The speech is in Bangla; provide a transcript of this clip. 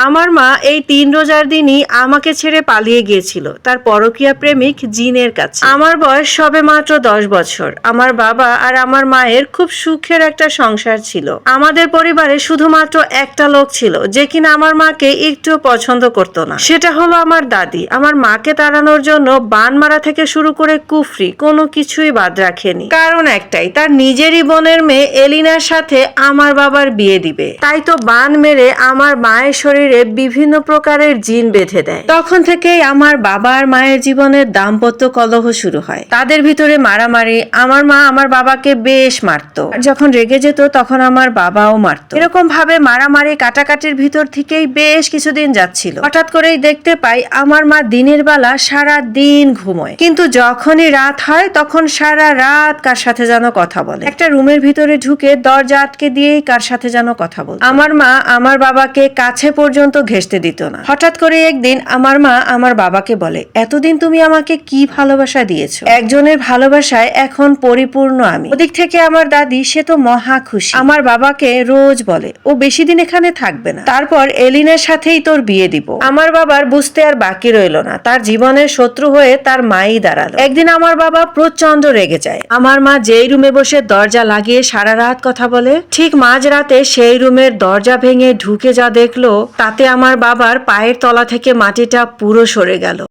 আমার মা এই ৩ রোজার দিনই আমাকে ছেড়ে পালিয়ে গিয়েছিল তার পরকীয়া প্রেমিক জিনের কাছে। আমার বয়স সবে মাত্র ১০ বছর। আমার বাবা আর আমার মায়ের খুব সুখের একটা সংসার ছিল। আমাদের পরিবারে শুধুমাত্র একটা লোক ছিল যে কিনা আমার মাকে একটু পছন্দ করতো না, সেটা হলো আমার দাদি। আমার মাকে তাড়ানোর জন্য বান মারা থেকে শুরু করে কুফরি কোনো কিছুই বাদ রাখেনি। কারণ একটাই, তার নিজেরই বোনের মেয়ে এলিনার সাথে আমার বাবার বিয়ে দিবে। তাই তো বান মেরে আমার মায়ের শরীরে বিভিন্ন প্রকারের জিন বেঁধে দেয়। তখন থেকেই আমার বাবা আর মায়ের জীবনের দাম্পত্য কলহ শুরু হয়। তাদের ভিতরে মারামারি। আমার মা আমার বাবাকে বেশ মারতো, যখন রেগে যেত তখন আমার বাবাও মারতো। এরকম ভাবে মারামারি কাটাকাটির ভিতর থেকেই বেশ কিছুদিন যাচ্ছিল। হঠাৎ করেই দেখতে পাই আমার মা দিনের বেলা সারা দিন ঘুমোয়, কিন্তু যখনই রাত হয় তখন সারা রাত কার সাথে যেন কথা বলে। একটা রুমের ভিতরে ঢুকে দরজা আটকে দিয়েই কার সাথে যেন কথা বলে। আমার মা আমার বাবাকে কাছে পর্যন্ত ঘেঁষতে দিত না। হঠাৎ করে একদিন আমার মা আমার বাবাকে বলে, এতদিন তুমি আমাকে কি ভালোবাসা দিয়েছো, একজনের ভালোবাসায় এখন পরিপূর্ণ আমি। ওদিক থেকে আমার দাদি সে তো মহা খুশি। আমার বাবাকে রোজ বলে ও বেশি দিন এখানে থাকবে না, তারপর এলিনার সাথেই তোর বিয়ে দিব। আমার বাবার বুঝতে আর বাকি রইল না, তার জীবনের শত্রু হয়ে তার মাই দাঁড়ালো। একদিন আমার বাবা প্রচন্ড রেগে যায়। আমার মা যেই রুমে বসে দরজা লাগিয়ে সারা রাত কথা বলে, ঠিক মাঝরাতে সেই রুমের দরজা ভেঙে ঢুকে যা দেখলো, তাতে আমার বাবার পায়ের তলা থেকে মাটিটা পুরো সরে গেল।